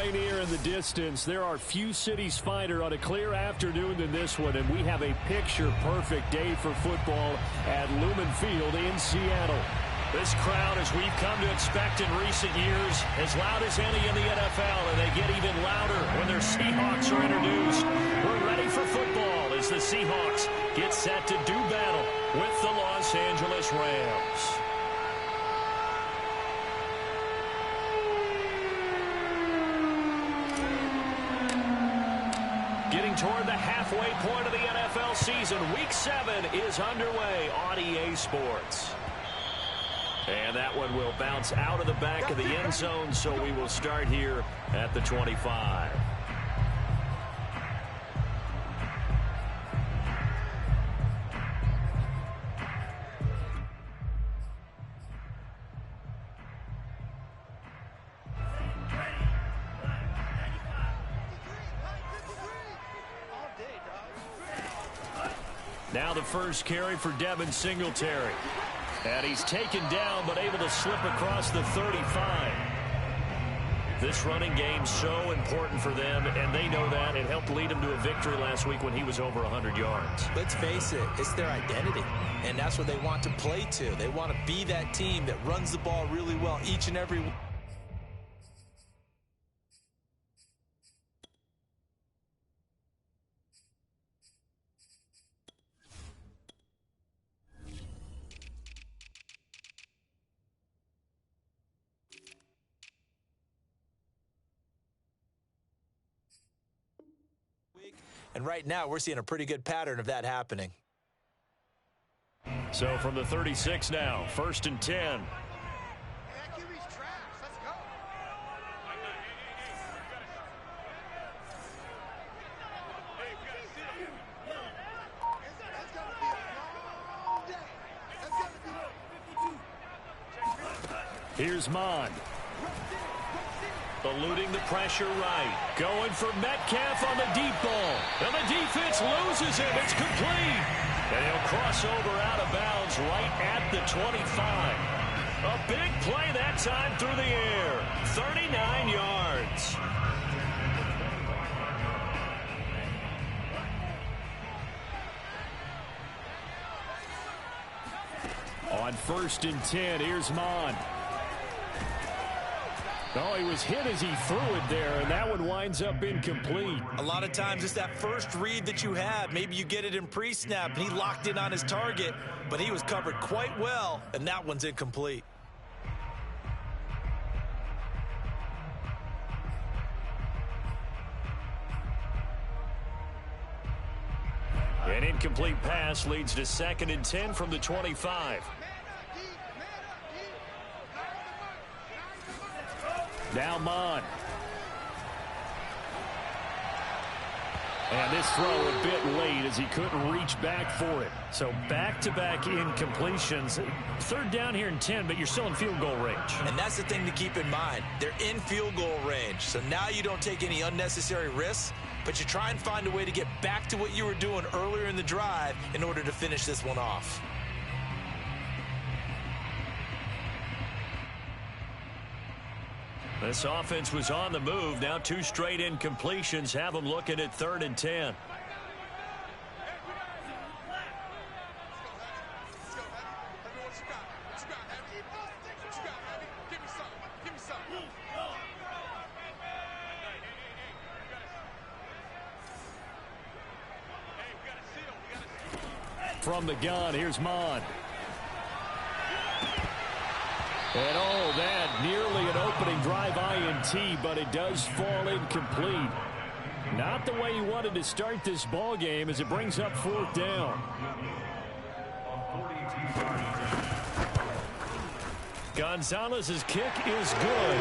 rainier in the distance. There are few cities finer on a clear afternoon than this one, and we have a picture-perfect day for football at Lumen Field in Seattle. This crowd, as we've come to expect in recent years, as loud as any in the NFL, and they get even louder when their Seahawks are introduced. We're ready for football as the Seahawks get set to do battle with the Los Angeles Rams. Getting toward the halfway point of the NFL season, Week 7 is underway on EA Sports. And that one will bounce out of the back of the end zone, so we will start here at the 25. Now the first carry for Devin Singletary. And he's taken down, but able to slip across the 35. This running game so important for them, and they know that. It helped lead them to a victory last week when he was over 100 yards. Let's face it, it's their identity, and that's what they want to play to. They want to be that team that runs the ball really well each and every week. And right now, we're seeing a pretty good pattern of that happening. So from the 36 now, 1st and 10. Here's Mond. Eluding the pressure right. Going for Metcalf on the deep ball. And the defense loses him. It's complete. And he'll cross over out of bounds right at the 25. A big play that time through the air. 39 yards. On 1st and 10, here's Mond. Oh, he was hit as he threw it there, and that one winds up incomplete. A lot of times it's that first read that you have. Maybe you get it in pre-snap, and he locked in on his target, but he was covered quite well, and that one's incomplete. An incomplete pass leads to 2nd and 10 from the 25. Now Mond. And this throw a bit late as he couldn't reach back for it. So back-to-back incompletions. 3rd down here and 10, but you're still in field goal range. And that's the thing to keep in mind. They're in field goal range. So now you don't take any unnecessary risks, but you try and find a way to get back to what you were doing earlier in the drive in order to finish this one off. This offense was on the move. Now 2 straight incompletions have them looking at 3rd and 10. From the gun, here's Mond. And oh, that nearly an opening drive INT, but it does fall incomplete. Not the way he wanted to start this ball game as it brings up 4th down. Gonzalez's kick is good.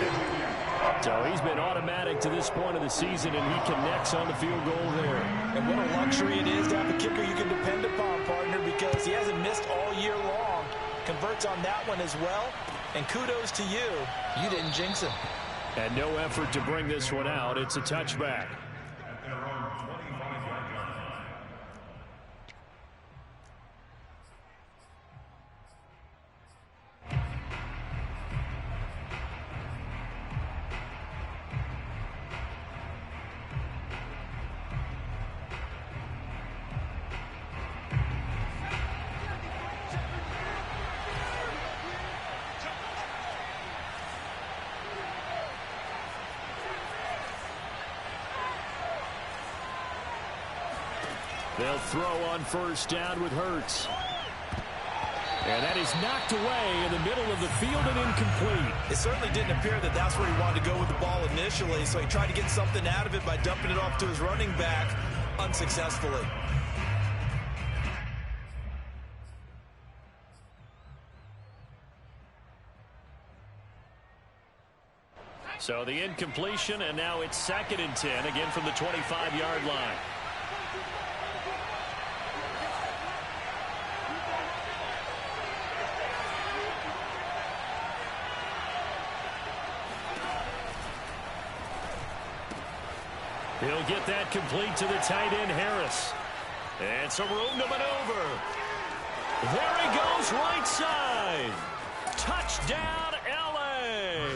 So he's been automatic to this point of the season, and he connects on the field goal there. And what a luxury it is to have a kicker you can depend upon, partner, because he hasn't missed all year long. Converts on that one as well. And kudos to you. You didn't jinx him. And no effort to bring this one out. It's a touchback. They'll throw on first down with Hurts. And that is knocked away in the middle of the field and incomplete. It certainly didn't appear that that's where he wanted to go with the ball initially, so he tried to get something out of it by dumping it off to his running back unsuccessfully. So the incompletion, and now it's 2nd and 10, again from the 25-yard line. He'll get that complete to the tight end, Harris. And some room to maneuver. There he goes, right side. Touchdown, L.A.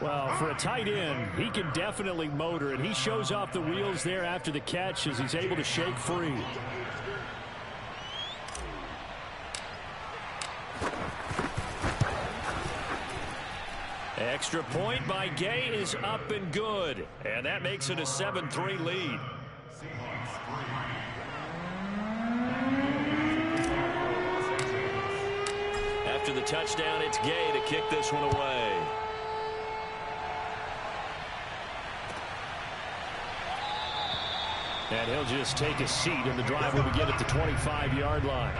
Well, for a tight end, he can definitely motor, and he shows off the wheels there after the catch as he's able to shake free. Extra point by Gay is up and good, and that makes it a 7-3 lead. After the touchdown, it's Gay to kick this one away. And he'll just take a seat, and the drive will begin at the 25-yard line.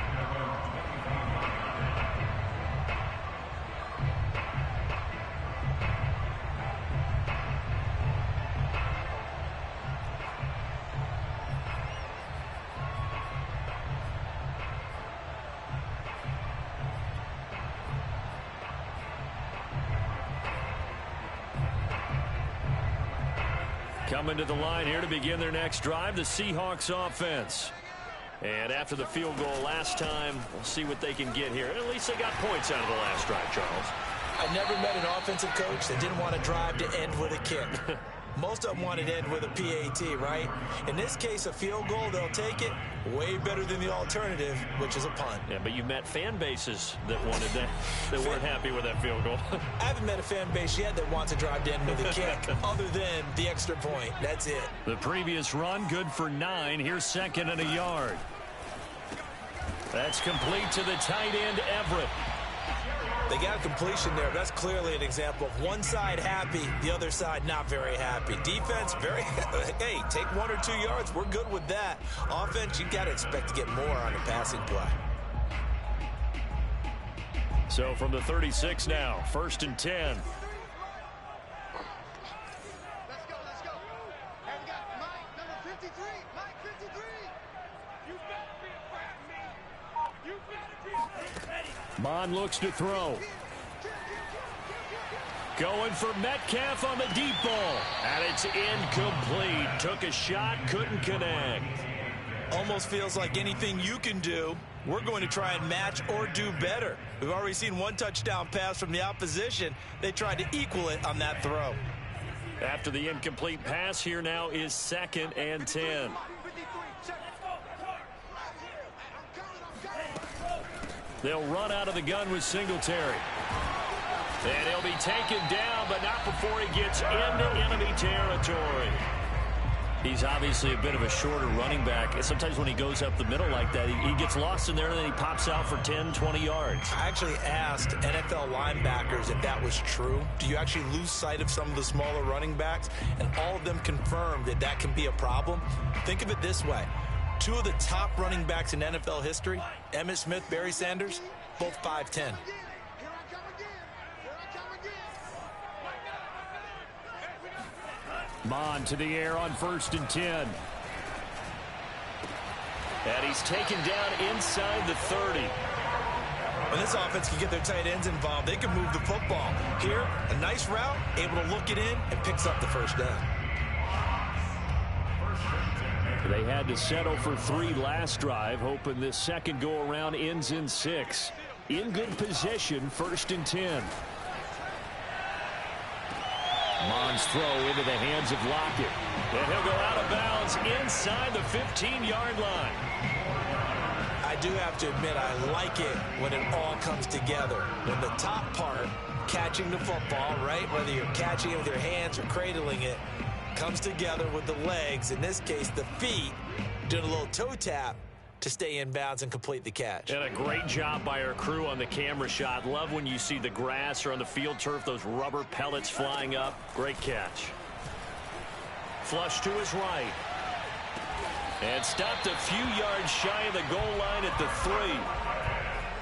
Coming to the line here to begin their next drive, the Seahawks offense. And after the field goal last time, we'll see what they can get here. At least they got points out of the last drive, Charles. I never met an offensive coach that didn't want to drive to end with a kick. Most of them wanted to end with a PAT, right? In this case, a field goal, they'll take it. Way better than the alternative, which is a punt. Yeah, but you met fan bases that wanted that, that weren't happy with that field goal. I haven't met a fan base yet that wants to drive to end with a kick, other than the extra point. That's it. The previous run, good for 9. Here's 2nd and a yard. That's complete to the tight end, Everett. They got a completion there. That's clearly an example of one side happy, the other side not very happy. Defense, very, hey, take 1 or 2 yards. We're good with that. Offense, you got to expect to get more on the passing play. So from the 36 now, 1st and 10. Let's go. And we got Mike, number 53. Mike, 53. You better be afraid of me. You better be ready. Bond looks to throw. Going for Metcalf on the deep ball. And it's incomplete. Took a shot, couldn't connect. Almost feels like anything you can do, we're going to try and match or do better. We've already seen one touchdown pass from the opposition. They tried to equal it on that throw. After the incomplete pass, here now is 2nd and 10. They'll run out of the gun with Singletary. And he'll be taken down, but not before he gets into enemy territory. He's obviously a bit of a shorter running back. Sometimes when he goes up the middle like that, he gets lost in there, and then he pops out for 10, 20 yards. I actually asked NFL linebackers if that was true. Do you actually lose sight of some of the smaller running backs? And all of them confirmed that that can be a problem. Think of it this way. 2 of the top running backs in NFL history, Emmitt Smith, Barry Sanders, both 5'10". Mond to the air on 1st and 10. And he's taken down inside the 30. When this offense can get their tight ends involved, they can move the football. Here, a nice route, able to look it in, and picks up the first down. They had to settle for 3 last drive, hoping this second go-around ends in 6. In good position, 1st and 10. Mond's throw into the hands of Lockett. And he'll go out of bounds inside the 15-yard line. I do have to admit, I like it when it all comes together. When the top part, catching the football, right, whether you're catching it with your hands or cradling it, comes together with the legs, in this case the feet, doing a little toe tap to stay in bounds and complete the catch. And a great job by our crew on the camera shot. Love when you see the grass or on the field turf, those rubber pellets flying up. Great catch. Flush to his right. And stopped a few yards shy of the goal line at the 3.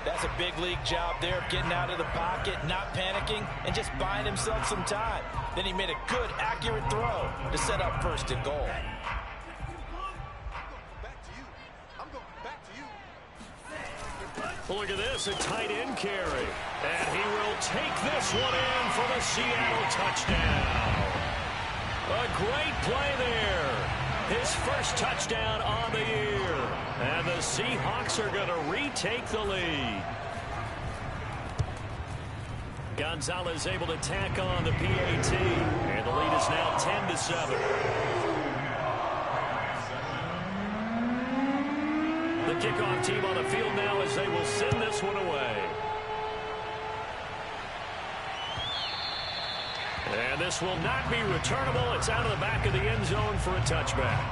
That's a big league job there, getting out of the pocket, not panicking, and just buying himself some time. Then he made a good, accurate throw to set up first and goal. Well, look at this, a tight end carry. And he will take this one in for the Seattle touchdown. A great play there. His first touchdown on the year. And the Seahawks are going to retake the lead. Gonzalez able to tack on the PAT. And the lead is now 10-7. The kickoff team on the field now as they will send this one away. And this will not be returnable. It's out of the back of the end zone for a touchback.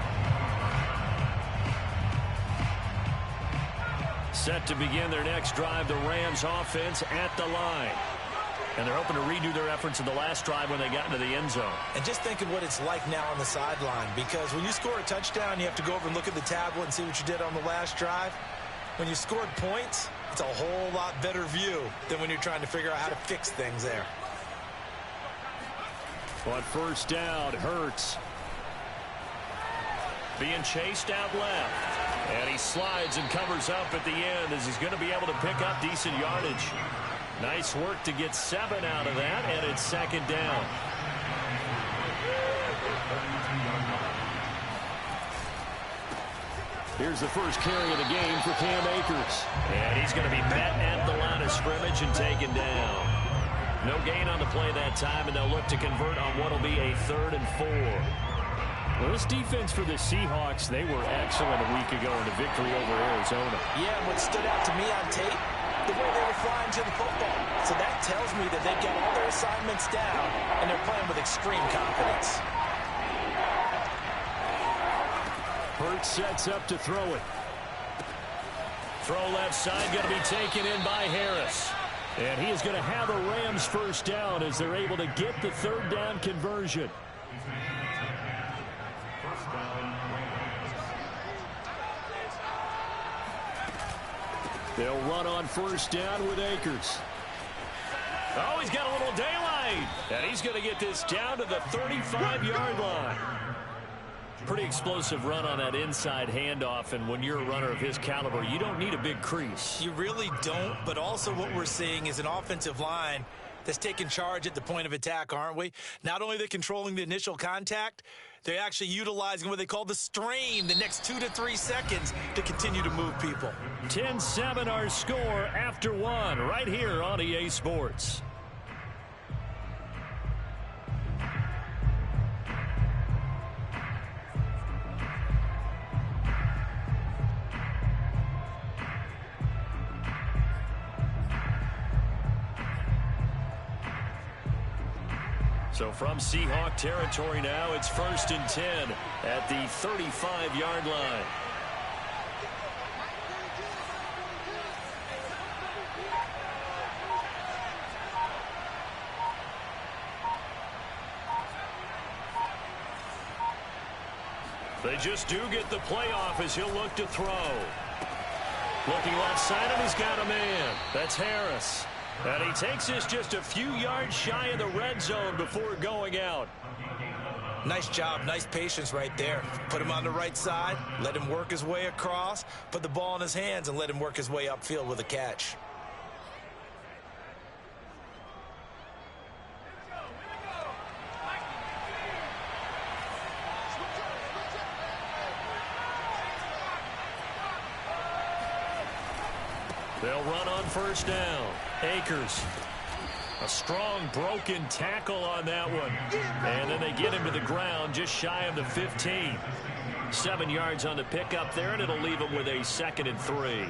Set to begin their next drive, the Rams offense at the line. And they're hoping to redo their efforts in the last drive when they got into the end zone. And just think of what it's like now on the sideline, because when you score a touchdown, you have to go over and look at the tablet and see what you did on the last drive. When you scored points, it's a whole lot better view than when you're trying to figure out how to fix things there. On first down, Hurts. Being chased out left. And he slides and covers up at the end as he's going to be able to pick up decent yardage. Nice work to get 7 out of that, and it's second down. Here's the first carry of the game for Cam Akers. And he's going to be met at the line of scrimmage and taken down. No gain on the play that time, and they'll look to convert on what will be a 3rd and 4. Well, this defense for the Seahawks, they were excellent a week ago in the victory over Arizona. Yeah, and what stood out to me on tape, the way they were flying to the football. So that tells me that they've got all their assignments down, and they're playing with extreme confidence. Hurts sets up to throw it. Throw left side, going to be taken in by Harris. And he is going to have a Rams first down as they're able to get the 3rd down conversion. They'll run on first down with Akers. Oh, he's got a little daylight. And he's going to get this down to the 35-yard line. Pretty explosive run on that inside handoff, and when you're a runner of his caliber, you don't need a big crease. You really don't, but also what we're seeing is an offensive line that's taking charge at the point of attack, aren't we? Not only are they controlling the initial contact, they're actually utilizing what they call the strain the next 2 to 3 seconds to continue to move people. 10-7 our score after 1 right here on EA Sports. So from Seahawk territory now, it's 1st and 10 at the 35-yard line. They just do get the playoff as he'll look to throw. Looking left side, and he's got a man. That's Harris. And he takes this just a few yards shy of the red zone before going out. Nice job, nice patience right there. Put him on the right side, let him work his way across, put the ball in his hands, and let him work his way upfield with a catch. They'll run on first down. Akers. A strong broken tackle on that one. And then they get him to the ground just shy of the 15. 7 yards on the pickup there, and it'll leave him with a 2nd and 3.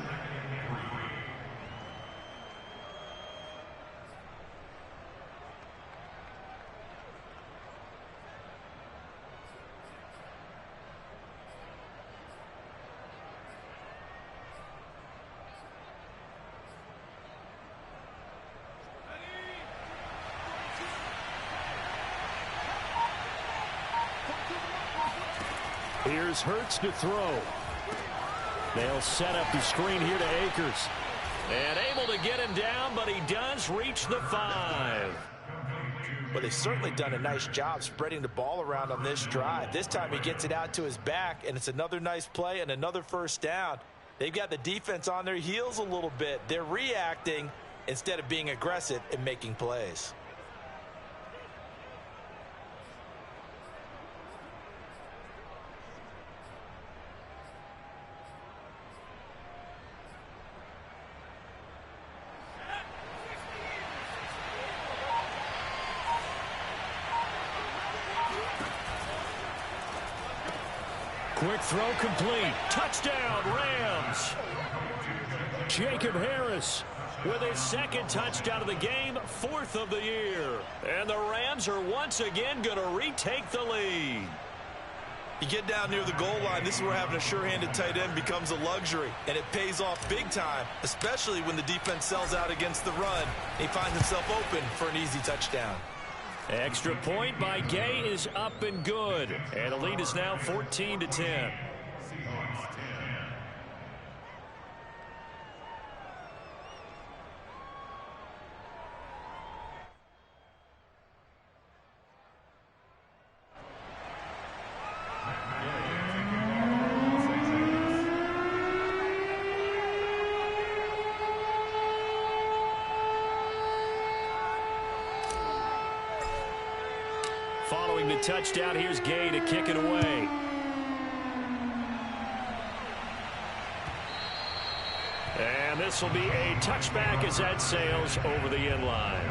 Here's Hurts to throw. They'll set up the screen here to Akers. And able to get him down, but he does reach the 5. Well, they've certainly done a nice job spreading the ball around on this drive. This time he gets it out to his back, and it's another nice play and another first down. They've got the defense on their heels a little bit. They're reacting instead of being aggressive and making plays. Quick throw complete. Touchdown, Rams. Jacob Harris with his second touchdown of the game, 4th of the year. And the Rams are once again going to retake the lead. You get down near the goal line, this is where having a sure-handed tight end becomes a luxury, and it pays off big time, especially when the defense sells out against the run. He finds himself open for an easy touchdown. Extra point by Gay is up and good. And the lead is now 14-10. Following the touchdown, here's Gay to kick it away. And this will be a touchback as that sails over the end line.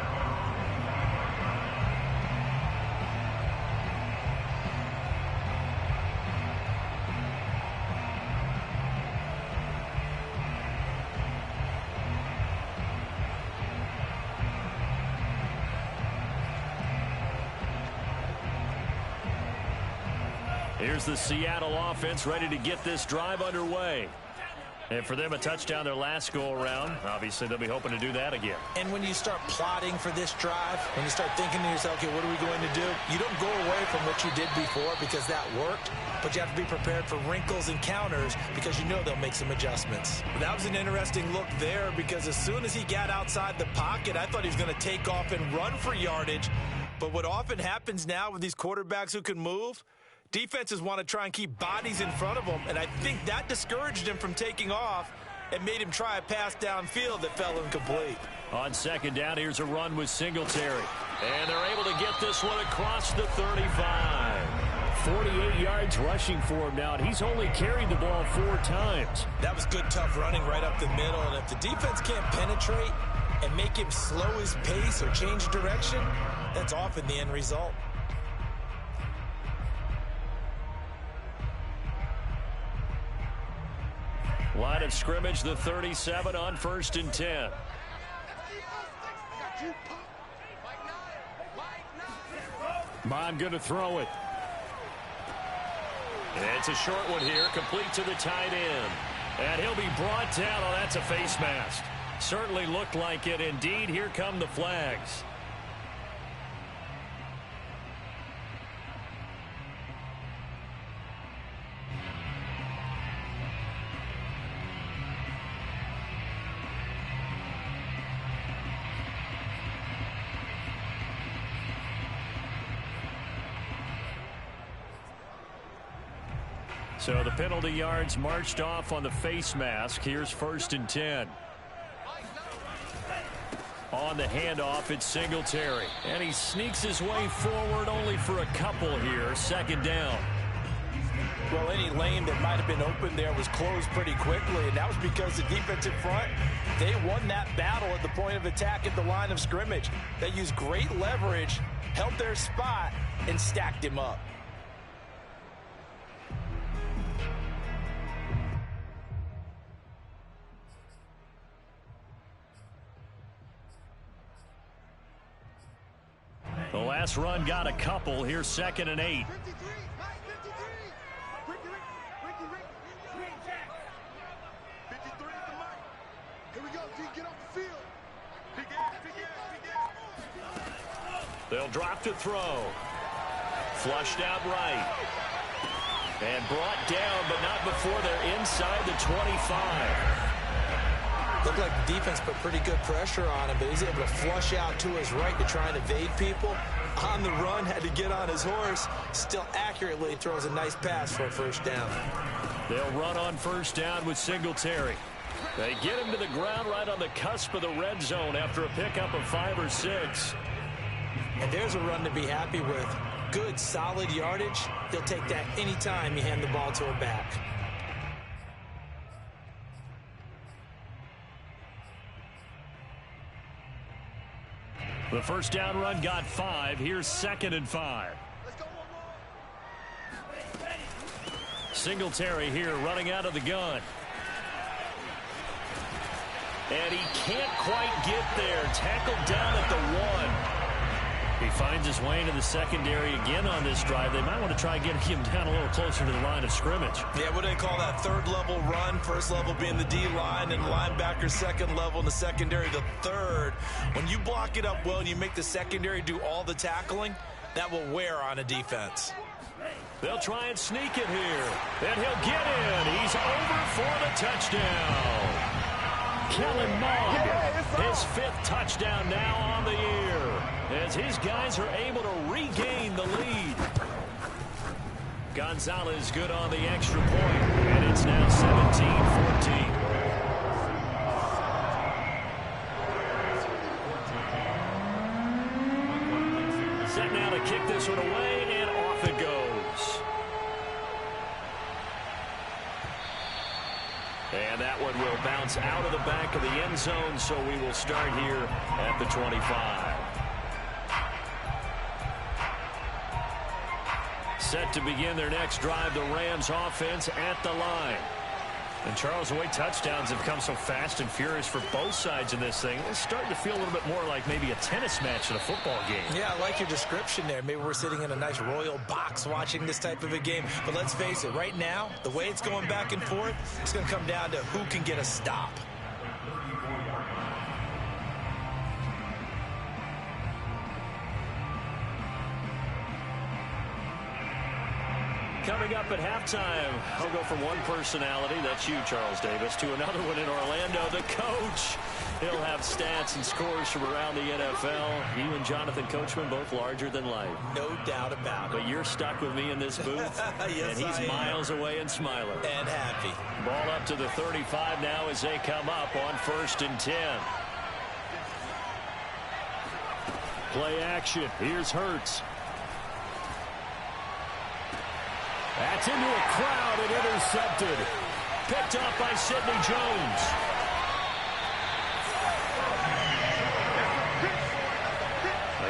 Here's the Seattle offense ready to get this drive underway. And for them, a touchdown their last go-around. Obviously, they'll be hoping to do that again. And when you start plotting for this drive, when you start thinking to yourself, okay, what are we going to do? You don't go away from what you did before because that worked, but you have to be prepared for wrinkles and counters because you know they'll make some adjustments. That was an interesting look there because as soon as he got outside the pocket, I thought he was going to take off and run for yardage. But what often happens now with these quarterbacks who can move, defenses want to try and keep bodies in front of them, and I think that discouraged him from taking off and made him try a pass downfield that fell incomplete. On second down, here's a run with Singletary. And they're able to get this one across the 35. 48 yards rushing for him now, and he's only carried the ball 4 times. That was good, tough running right up the middle, and if the defense can't penetrate and make him slow his pace or change direction, that's often the end result. Line of scrimmage, the 37 on 1st and 10. Bond going to throw it. And it's a short one here, complete to the tight end. And he'll be brought down. Oh, that's a face mask. Certainly looked like it. Indeed, here come the flags. So the penalty yards marched off on the face mask. Here's 1st and 10. On the handoff, it's Singletary. And he sneaks his way forward only for a couple here. 2nd down. Well, any lane that might have been open there was closed pretty quickly, and that was because the defensive front, they won that battle at the point of attack at the line of scrimmage. They used great leverage, held their spot, and stacked him up. The last run got a couple. Here's 2nd and 8. 53, 53 is the mark. Here we go, D, get off the field. Big ass. They'll drop to throw. Flushed out right. And brought down, but not before they're inside the 25. Looked like the defense put pretty good pressure on him, but he's able to flush out to his right to try and evade people. On the run, had to get on his horse. Still accurately throws a nice pass for a first down. They'll run on first down with Singletary. They get him to the ground right on the cusp of the red zone after a pickup of 5 or 6. And there's a run to be happy with. Good, solid yardage. He'll take that anytime you hand the ball to a back. The first down run got 5. Here's 2nd and 5. Singletary here running out of the gun. And he can't quite get there. Tackled down at the 1. He finds his way into the secondary again on this drive. They might want to try getting him down a little closer to the line of scrimmage. Yeah, what do they call that? Third level run. First level being the D-line and linebacker. Second level in the secondary, the third. When you block it up well and you make the secondary do all the tackling, that will wear on a defense. They'll try and sneak it here. And he'll get in. He's over for the touchdown. Kellen Mond, his 5th touchdown now on the year, as his guys are able to regain the lead. Gonzalez good on the extra point, and it's now 17-14. Set now to kick this one away, and off it goes. And that one will bounce out of the back of the end zone, so we will start here at the 25. Set to begin their next drive, the Rams offense at the line. And Charles, the way touchdowns have come so fast and furious for both sides in this thing, it's starting to feel a little bit more like maybe a tennis match in a football game. Yeah, I like your description there. Maybe we're sitting in a nice royal box watching this type of a game. But let's face it, right now, the way it's going back and forth, it's going to come down to who can get a stop. Coming up at halftime, I'll go from one personality, that's you, Charles Davis, to another one in Orlando, the coach. He'll have stats and scores from around the NFL. You and Jonathan Coachman, both larger than life. No doubt about it. But you're stuck with me in this booth, yes, and he's miles away and smiling. And happy. Ball up to the 35 now as they come up on 1st and 10. Play action. Here's Hurts. That's into a crowd and intercepted. Picked up by Sidney Jones.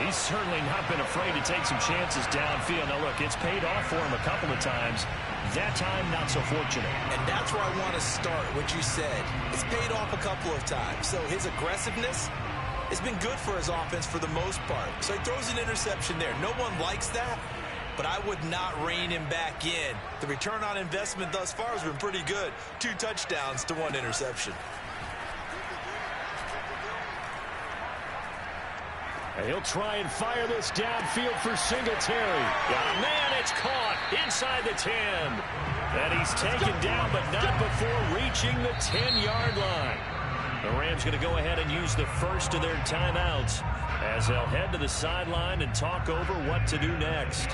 He's certainly not been afraid to take some chances downfield. Now, look, it's paid off for him a couple of times. That time, not so fortunate. And that's where I want to start, what you said. It's paid off a couple of times. So his aggressiveness has been good for his offense for the most part. So he throws an interception there. No one likes that, but I would not rein him back in. The return on investment thus far has been pretty good. 2 touchdowns to 1 interception. And he'll try and fire this downfield for Singletary. Got a man, it's caught inside the 10. And he's taken down, but not before reaching the 10-yard line. The Rams going to go ahead and use the first of their timeouts as they'll head to the sideline and talk over what to do next.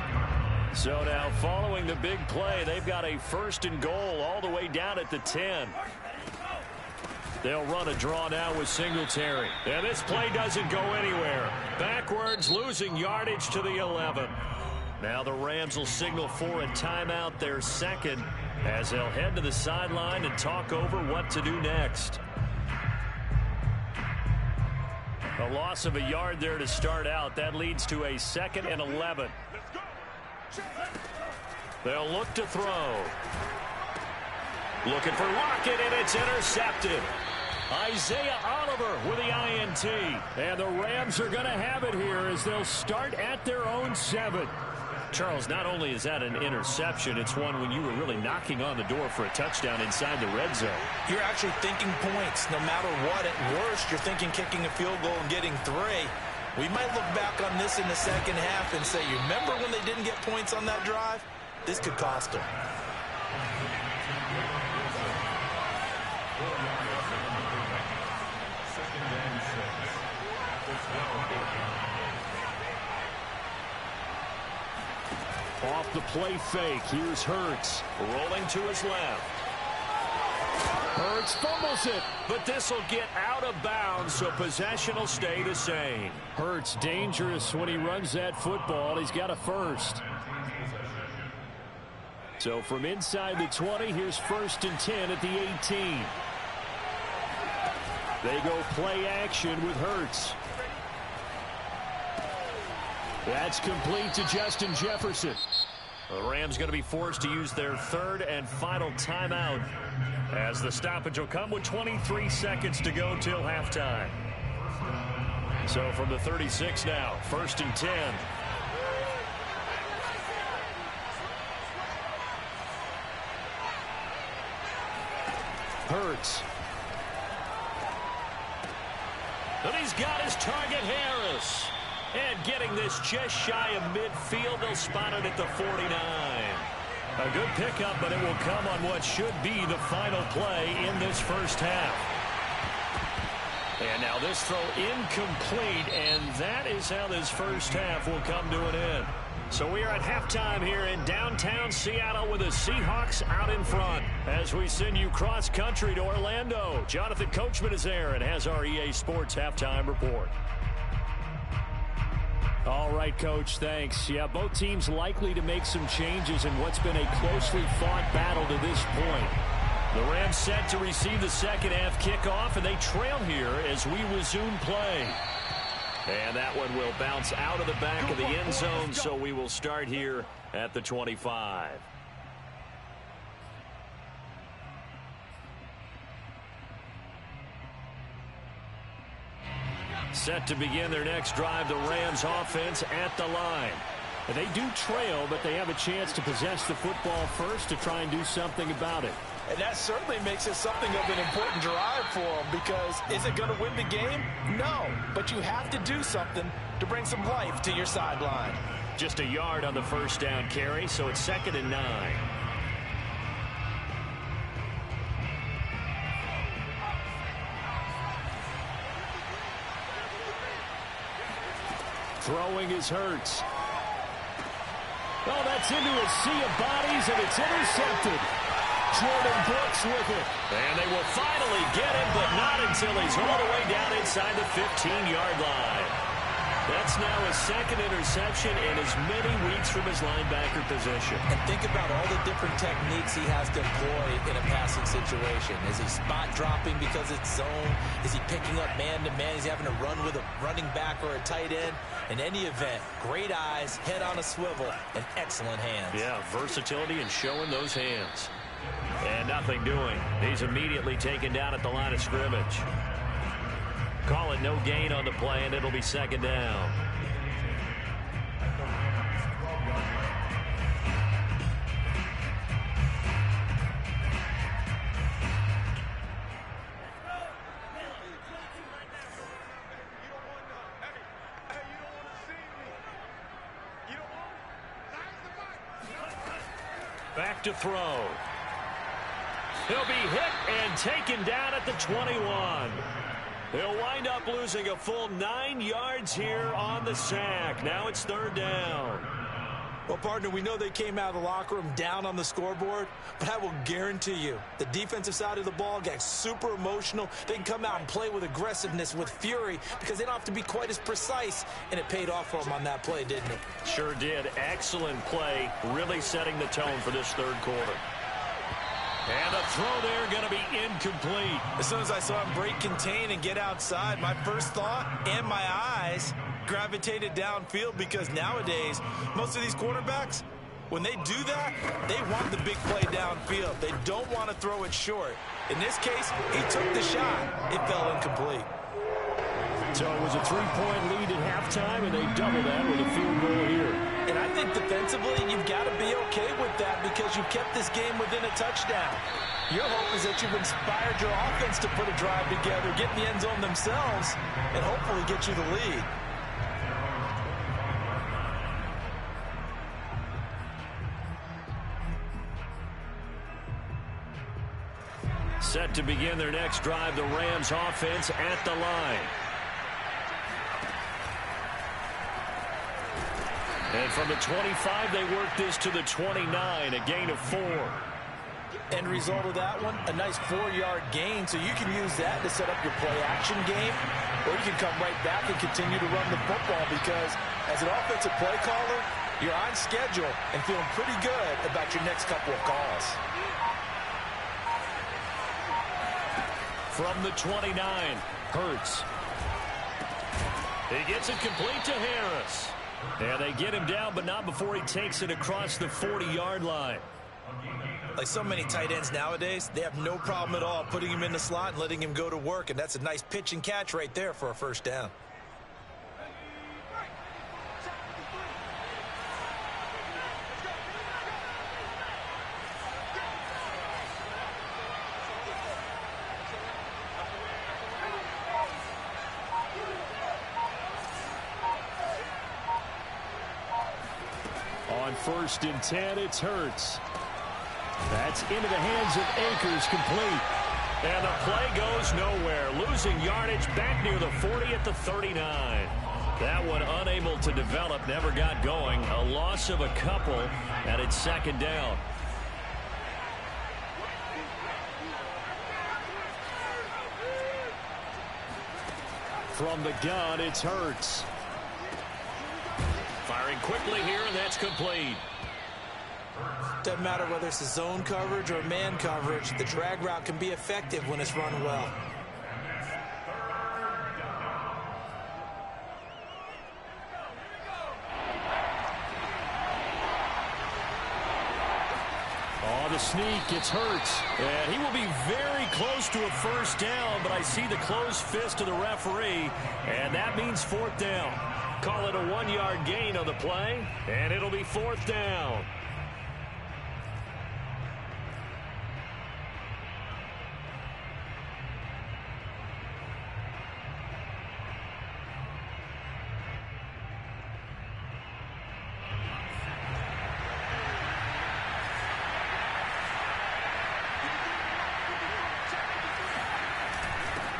So now following the big play, they've got a 1st and goal all the way down at the 10. They'll run a draw now with Singletary. And this play doesn't go anywhere. Backwards, losing yardage to the 11. Now the Rams will signal for a timeout, their 2nd, as they'll head to the sideline and talk over what to do next. A loss of a yard there to start out. That leads to a 2nd and 11. They'll look to throw. Looking for Lockett, and it's intercepted. Isaiah Oliver with the INT. And the Rams are going to have it here as they'll start at their own 7. Charles, not only is that an interception, it's one when you were really knocking on the door for a touchdown inside the red zone. You're actually thinking points no matter what. At worst, you're thinking kicking a field goal and getting 3. We might look back on this in the second half and say, you remember when they didn't get points on that drive? This could cost them. Off the play fake, here's Hurts. Rolling to his left. Hurts fumbles it, but this will get out of bounds, so possession will stay the same. Hurts dangerous when he runs that football. He's got a first. So from inside the 20, here's 1st and 10 at the 18. They go play action with Hurts. That's complete to Justin Jefferson. The Rams going to be forced to use their 3rd and final timeout, as the stoppage will come with 23 seconds to go till halftime. So from the 36 now, 1st and 10. Hurts. And he's got his target, Harris. And getting this just shy of midfield, they'll spot it at the 49. A good pickup, but it will come on what should be the final play in this first half. And now this throw incomplete, and that is how this first half will come to an end. So we are at halftime here in downtown Seattle with the Seahawks out in front. As we send you cross-country to Orlando, Jonathan Coachman is there and has our EA Sports halftime report. All right, Coach, thanks. Yeah, both teams likely to make some changes in what's been a closely fought battle to this point. The Rams set to receive the second half kickoff, and they trail here as we resume play. And that one will bounce out of the back of the end zone, so we will start here at the 25. Set to begin their next drive, the Rams offense at the line. And they do trail, but they have a chance to possess the football first to try and do something about it. And that certainly makes it something of an important drive for them, because is it going to win the game? No, but you have to do something to bring some life to your sideline. Just a yard on the first down carry, so it's 2nd and 9. Throwing is Hurts. Oh, that's into a sea of bodies, and it's intercepted. Jordan Brooks with it. And they will finally get him, but not until he's all the way down inside the 15-yard line. That's now his 2nd interception in as many weeks from his linebacker position. And think about all the different techniques he has to employ in a passing situation. Is he spot dropping because it's zone? Is he picking up man-to-man? Is he having to run with a running back or a tight end? In any event, great eyes, head on a swivel, and excellent hands. Yeah, versatility and showing those hands. And nothing doing. He's immediately taken down at the line of scrimmage. Call it no gain on the play, and it'll be 2nd down. Back to throw. He'll be hit and taken down at the 21. They'll wind up losing a full 9 yards here on the sack. Now it's 3rd down. Well, partner, we know they came out of the locker room down on the scoreboard, but I will guarantee you the defensive side of the ball got super emotional. They can come out and play with aggressiveness, with fury, because they don't have to be quite as precise, and it paid off for them on that play, didn't it? Sure did. Excellent play, really setting the tone for this 3rd quarter. And the throw there going to be incomplete. As soon as I saw him break contain and get outside, my first thought and my eyes gravitated downfield, because nowadays, most of these quarterbacks, when they do that, they want the big play downfield. They don't want to throw it short. In this case, he took the shot. It fell incomplete. So it was a 3-point lead at halftime, and they doubled that with a field goal here. And I think defensively, you've got to be okay with that, because you kept this game within a touchdown. Your hope is that you've inspired your offense to put a drive together, get in the end zone themselves, and hopefully get you the lead. Set to begin their next drive, the Rams offense at the line. And from the 25, they work this to the 29, a gain of 4. End result of that one, a nice 4-yard gain, so you can use that to set up your play-action game, or you can come right back and continue to run the football because as an offensive play caller, you're on schedule and feeling pretty good about your next couple of calls. From the 29, Hurts. He gets it complete to Harris. And they get him down, but not before he takes it across the 40-yard line. Like so many tight ends nowadays, they have no problem at all putting him in the slot and letting him go to work, and that's a nice pitch and catch right there for a first down. On 1st and 10, it's Hurts. That's into the hands of Akers, complete. And the play goes nowhere. Losing yardage back near the 40 at the 39. That one unable to develop, never got going. A loss of a couple, and it's 2nd down. From the gun, it's Hurts. Firing quickly here, and that's complete. Doesn't matter whether it's a zone coverage or man coverage, the drag route can be effective when it's run well. Oh, the sneak, it's Hurts. And he will be very close to a first down, but I see the closed fist of the referee, and that means 4th down. Call it a 1-yard gain on the play, and it'll be 4th down.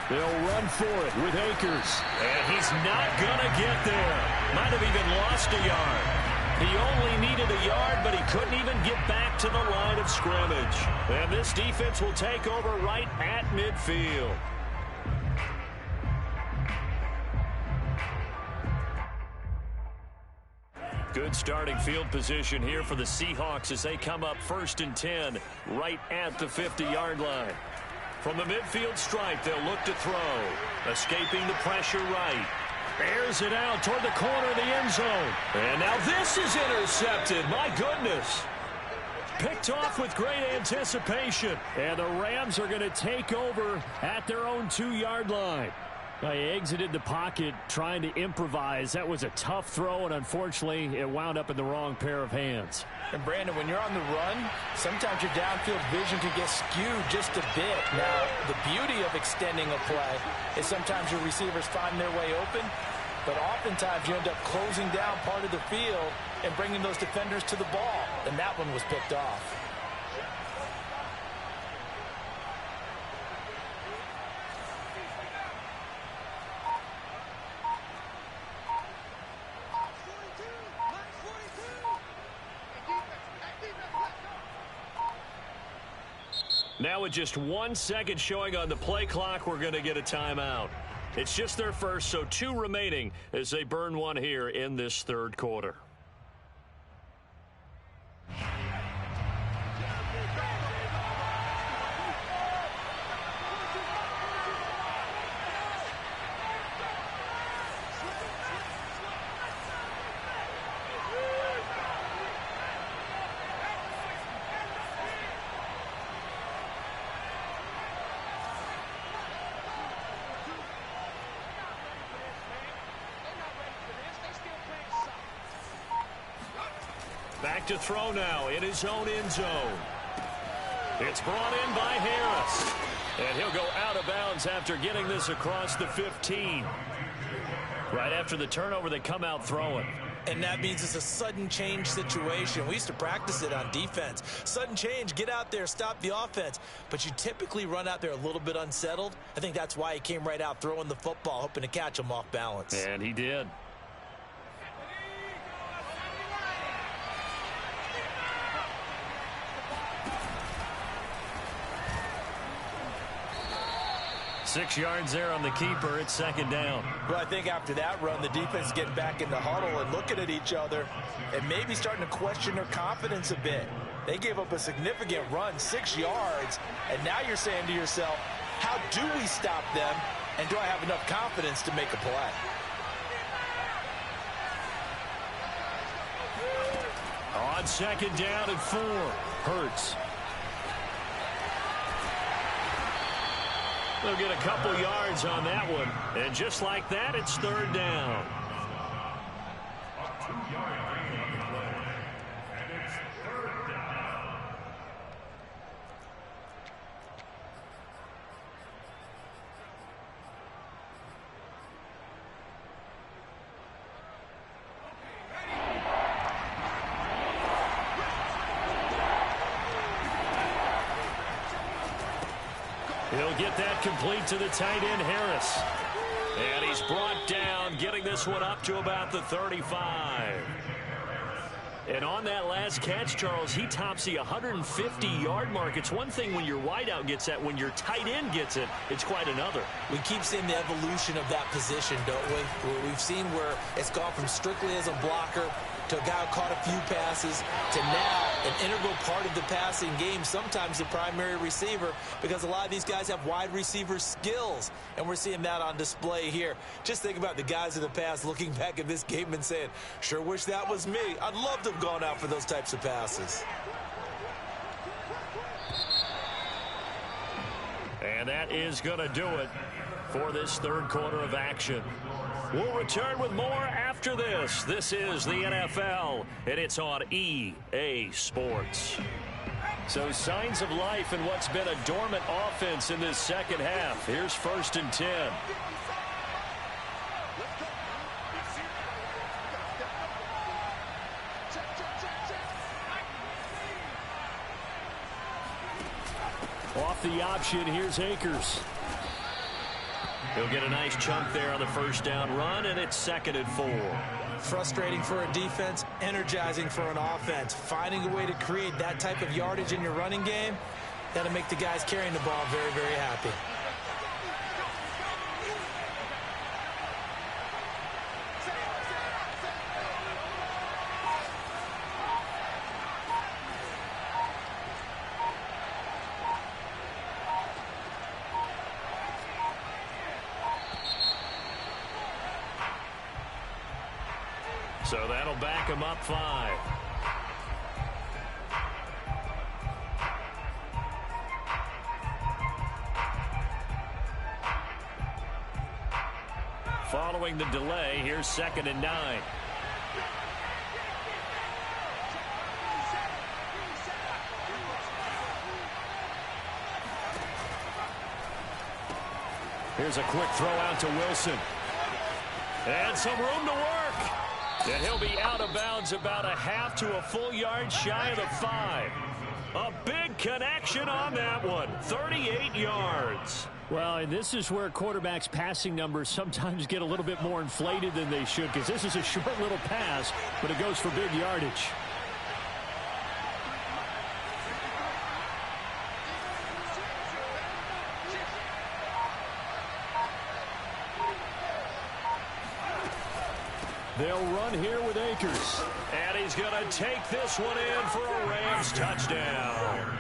They'll run for it with Akers. And he's not going to get there. Might have even lost a yard. He only needed a yard, but he couldn't even get back to the line of scrimmage. And this defense will take over right at midfield. Good starting field position here for the Seahawks as they come up 1st and 10 right at the 50-yard line. From the midfield stripe, they'll look to throw. Escaping the pressure right. Airs it out toward the corner of the end zone. And now this is intercepted. My goodness. Picked off with great anticipation. And the Rams are going to take over at their own 2-yard line. Now he exited the pocket trying to improvise. That was a tough throw, and unfortunately, it wound up in the wrong pair of hands. And Brandon, when you're on the run, sometimes your downfield vision can get skewed just a bit. Now, the beauty of extending a play is sometimes your receivers find their way open, but oftentimes you end up closing down part of the field and bringing those defenders to the ball, and that one was picked off. Now with just 1 second showing on the play clock, we're going to get a timeout. It's just their first, so 2 remaining as they burn one here in this 3rd quarter. Back to throw now in his own end zone. It's brought in by Harris. And he'll go out of bounds after getting this across the 15. Right after the turnover, they come out throwing. And that means it's a sudden change situation. We used to practice it on defense. Sudden change, get out there, stop the offense. But you typically run out there a little bit unsettled. I think that's why he came right out throwing the football, hoping to catch him off balance. And he did. Six yards there on the keeper. It's second down. Well, I think after that run, the defense is getting back in the huddle and looking at each other and maybe starting to question their confidence a bit. They gave up a significant run, 6 yards, and now you're saying to yourself, how do we stop them, and do I have enough confidence to make a play? On second down and 4, Hurts. They'll get a couple yards on that one. And just like that, it's third down. He'll get that complete to the tight end, Harris. And he's brought down, getting this one up to about the 35. And on that last catch, Charles, he tops the 150-yard mark. It's one thing when your wideout gets that. When your tight end gets it, it's quite another. We keep seeing the evolution of that position, don't we? We've seen where it's gone from strictly as a blocker to a guy who caught a few passes to now an integral part of the passing game, sometimes the primary receiver, because a lot of these guys have wide receiver skills, and we're seeing that on display here. Just think about the guys in the past looking back at this game and saying, sure wish that was me. I'd love to have gone out for those types of passes. And that is going to do it for this third quarter of action. We'll return with more after this. This is the NFL, and it's on EA Sports. So signs of life in what's been a dormant offense in this second half. Here's 1st and 10. Off the option, here's Akers. He'll get a nice chunk there on the first down run, and it's 2nd and 4. Frustrating for a defense, energizing for an offense. Finding a way to create that type of yardage in your running game, that'll make the guys carrying the ball very, very happy. So that'll back him up 5. Following the delay, here's 2nd and 9. Here's a quick throw out to Wilson. And some room to work. And he'll be out of bounds about a half to a full yard shy of the 5. A big connection on that one. 38 yards. Well, and this is where quarterbacks' passing numbers sometimes get a little bit more inflated than they should, because this is a short little pass, but it goes for big yardage. They'll run here with Akers. And he's going to take this one in for a Rams touchdown.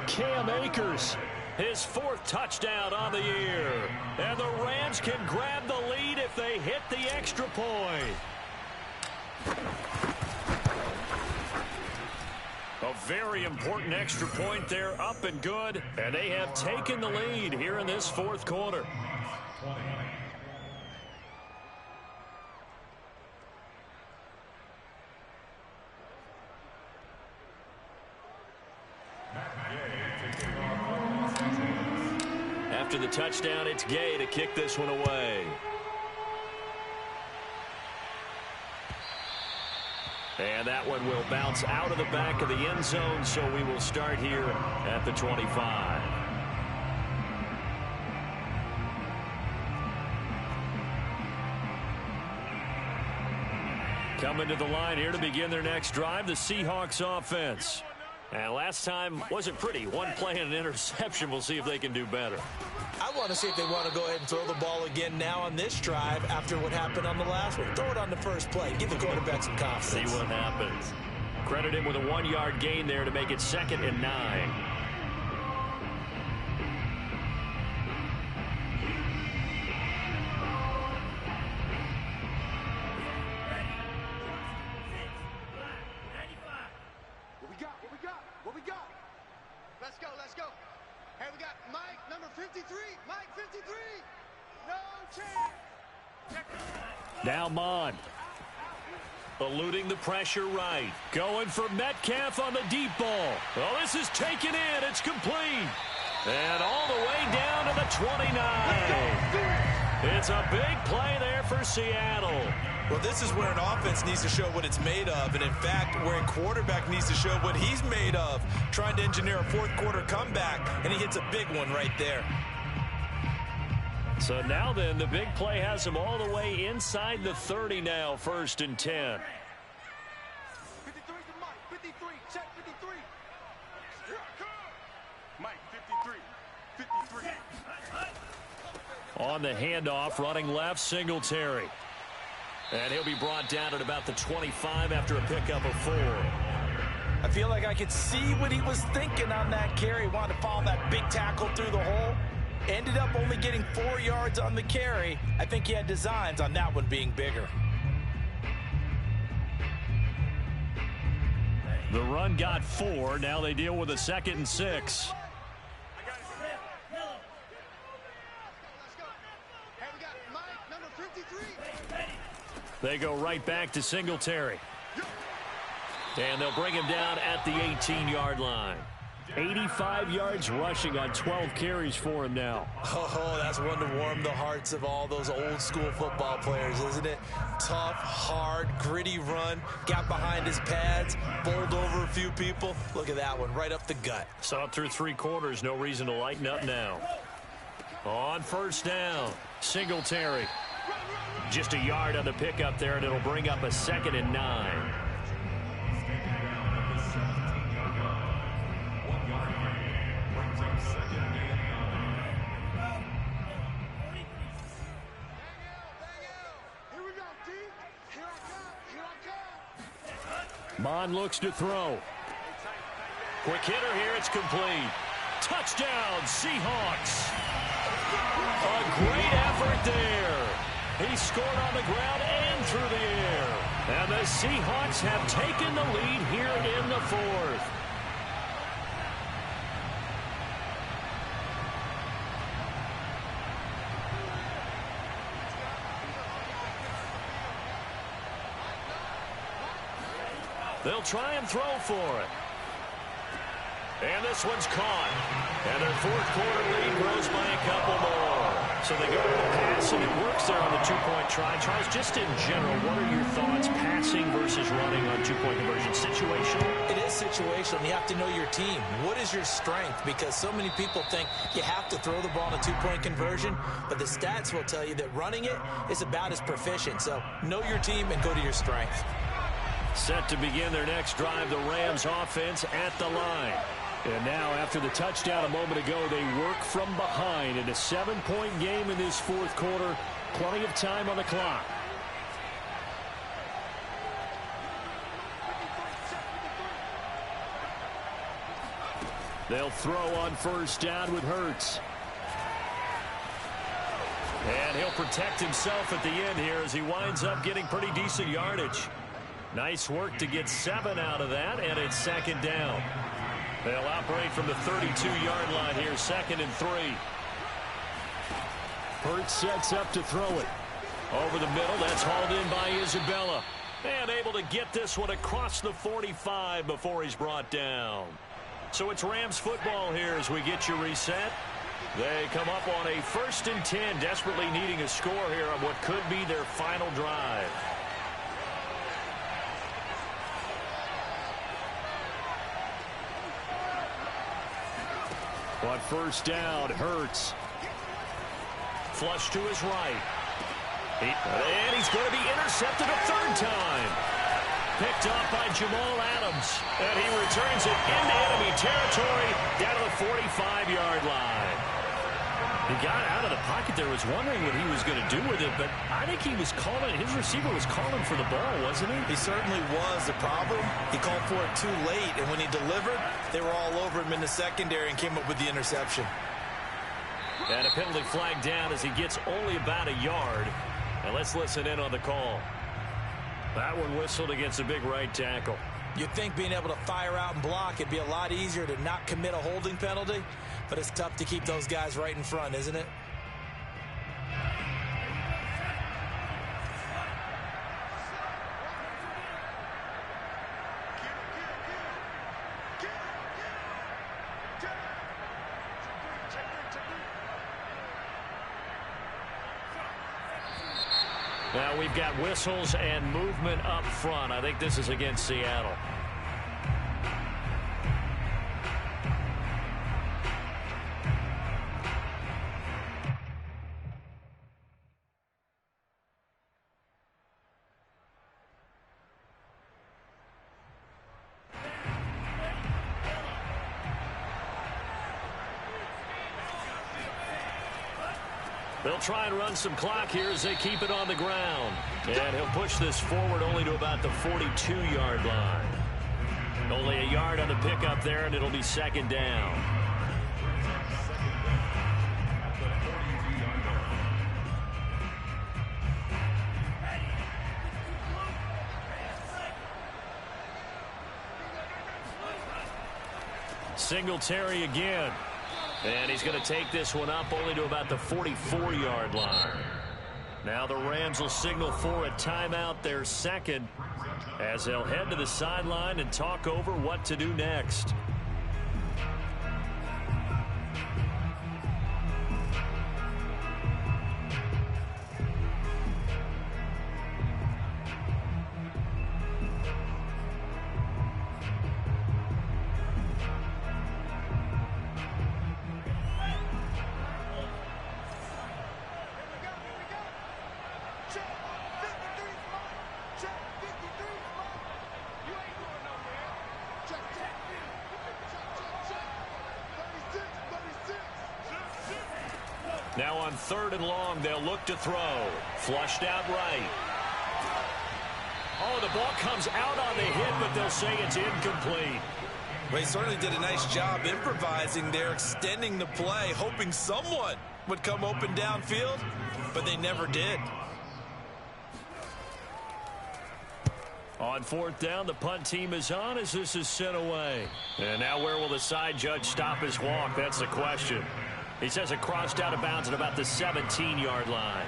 Cam Akers, his 4th touchdown on the year. And the Rams can grab the lead if they hit the extra point. A very important extra point there, up and good. And they have taken the lead here in this 4th quarter. After the touchdown, it's Gay to kick this one away. And that one will bounce out of the back of the end zone, so we will start here at the 25. Coming to the line here to begin their next drive, the Seahawks offense. And last time wasn't pretty. One play and an interception. We'll see if they can do better. I want to see if they want to go ahead and throw the ball again now on this drive after what happened on the last one. Throw it on the first play. Give the quarterback some confidence. See what happens. Credit him with a 1-yard gain there to make it 2nd and 9. What we got? Let's go. Hey, we got Mike, number 53. Mike, 53. No chance. Now Mon. Eluding the pressure right. Going for Metcalf on the deep ball. Well, this is taken in. It's complete. And all the way down to the 29. It's a big play there for Seattle. Well, this is where an offense needs to show what it's made of. And, in fact, where a quarterback needs to show what he's made of. Trying to engineer a fourth-quarter comeback, and he hits a big one right there. So now then, the big play has him all the way inside the 30 now, 1st and 10. 53 to Mike, 53, check 53. Here I come. Mike, 53. On the handoff, running left, Singletary. And he'll be brought down at about the 25 after a pickup of 4. I feel like I could see what he was thinking on that carry. Wanted to follow that big tackle through the hole. Ended up only getting 4 yards on the carry. I think he had designs on that one being bigger. The run got 4. Now they deal with a 2nd and 6. They go right back to Singletary. And they'll bring him down at the 18-yard line. 85 yards rushing on 12 carries for him now. Oh, that's one to warm the hearts of all those old-school football players, isn't it? Tough, hard, gritty run. Got behind his pads, bowled over a few people. Look at that one, right up the gut. Saw it through 3 quarters. No reason to lighten up now. On 1st down, Singletary. Just a yard on the pickup there, and it'll bring up a 2nd and 9. Mon looks to throw. Quick hitter here, it's complete. Touchdown, Seahawks. A great effort there. He scored on the ground and through the air. And the Seahawks have taken the lead here in the 4th. They'll try and throw for it. And this one's caught. And their 4th quarter lead grows by a couple more. So they go to the pass, and it works there on the 2-point try. Charles, just in general, what are your thoughts passing versus running on 2-point conversion? Situational? It is situational. You have to know your team. What is your strength? Because so many people think you have to throw the ball in a 2-point conversion, but the stats will tell you that running it is about as proficient. So know your team and go to your strength. Set to begin their next drive, the Rams offense at the line. And now, after the touchdown a moment ago, they work from behind in a 7-point game in this 4th quarter. Plenty of time on the clock. They'll throw on 1st down with Hurts. And he'll protect himself at the end here as he winds up getting pretty decent yardage. Nice work to get 7 out of that, and it's 2nd down. They'll operate from the 32-yard line here, 2nd and 3. Hurts sets up to throw it. Over the middle, that's hauled in by Isabella. And able to get this one across the 45 before he's brought down. So it's Rams football here as we get you reset. They come up on a 1st and 10, desperately needing a score here on what could be their final drive. On first down, Hurts. Flush to his right. And he's going to be intercepted a third time. Picked off by Jamal Adams. And he returns it into enemy territory down to the 45-yard line. He got out of the pocket there, was wondering what he was going to do with it, but I think he was calling, his receiver was calling for the ball, wasn't he? He certainly was. The problem, he called for it too late, and when he delivered, they were all over him in the secondary and came up with the interception. And a penalty flag down as he gets only about a yard. And let's listen in on the call. That one whistled against a big right tackle. You'd think being able to fire out and block, it'd be a lot easier to not commit a holding penalty, but it's tough to keep those guys right in front, isn't it? Now we've got whistles and movement up front. I think this is against Seattle. They'll try and run some clock here as they keep it on the ground. And he'll push this forward only to about the 42-yard line. Only a yard on the pickup there, and it'll be second down. Singletary again. And he's going to take this one up only to about the 44-yard line. Now the Rams will signal for a timeout, their second, as they'll head to the sideline and talk over what to do next. Now on third and long, they'll look to throw. Flushed out right. Oh, the ball comes out on the hit, but they'll say it's incomplete. Well, he certainly did a nice job improvising there, extending the play, hoping someone would come open downfield, but they never did. On fourth down, the punt team is on as this is sent away. And now where will the side judge stop his walk? That's the question. He says it crossed out of bounds at about the 17-yard line.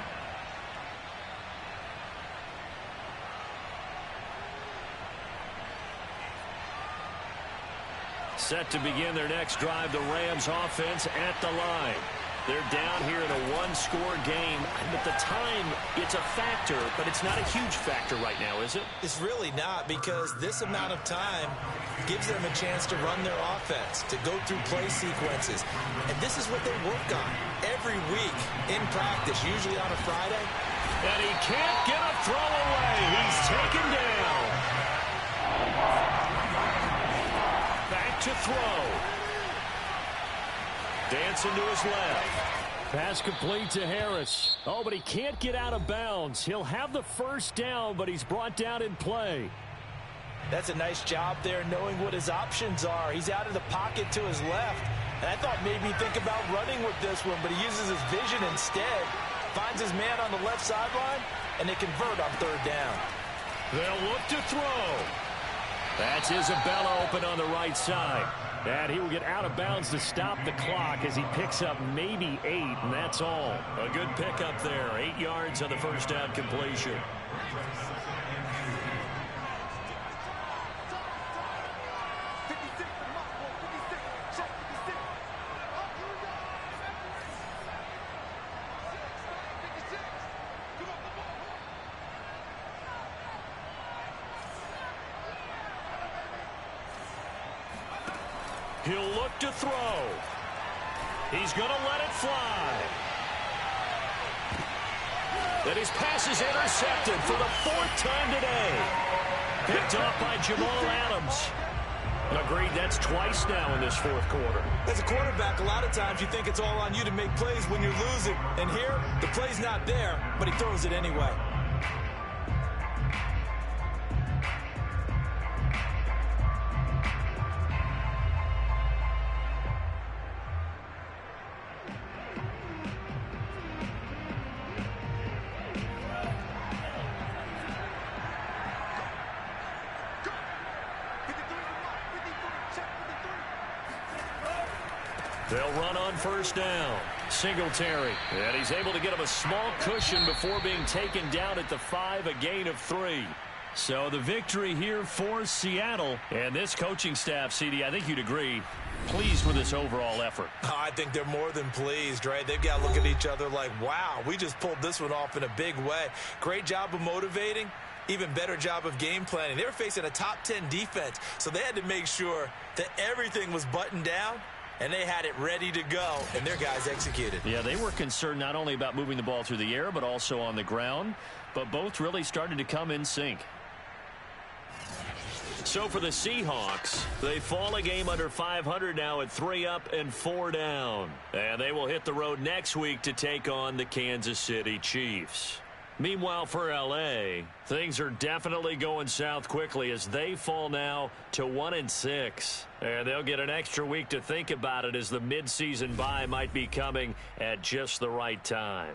Set to begin their next drive, the Rams offense at the line. They're down here in a one-score game. At the time, it's a factor, but it's not a huge factor right now, is it? It's really not, because this amount of time gives them a chance to run their offense, to go through play sequences. And this is what they work on every week in practice, usually on a Friday. And he can't get a throw away. He's taken down. Back to throw. Dancing to his left. Pass complete to Harris. Oh, but he can't get out of bounds. He'll have the first down, but he's brought down in play. That's a nice job there, knowing what his options are. He's out of the pocket to his left. And I thought maybe he'd think about running with this one, but he uses his vision instead. Finds his man on the left sideline, and they convert on third down. They'll look to throw. That's Isabella open on the right side. And he will get out of bounds to stop the clock as he picks up maybe 8, and that's all. A good pickup there. 8 yards on the first down completion. He'll look to throw. He's going to let it fly. And his pass is intercepted for the 4th time today. Picked off by Jamal Adams. Agreed, that's twice now in this 4th quarter. As a quarterback, a lot of times you think it's all on you to make plays when you're losing. And here, the play's not there, but he throws it anyway. They'll run on 1st down. Singletary. And he's able to get him a small cushion before being taken down at the 5, a gain of 3. So the victory here for Seattle. And this coaching staff, CD, I think you'd agree, pleased with this overall effort. I think they're more than pleased, right? They've got to look at each other like, wow, we just pulled this one off in a big way. Great job of motivating. Even better job of game planning. They were facing a top 10 defense, so they had to make sure that everything was buttoned down. And they had it ready to go, and their guys executed. Yeah, they were concerned not only about moving the ball through the air, but also on the ground. But both really started to come in sync. So for the Seahawks, they fall a game under 500 now at 3 up and 4 down. And they will hit the road next week to take on the Kansas City Chiefs. Meanwhile, for L.A., things are definitely going south quickly as they fall now to 1-6. And they'll get an extra week to think about it as the midseason bye might be coming at just the right time.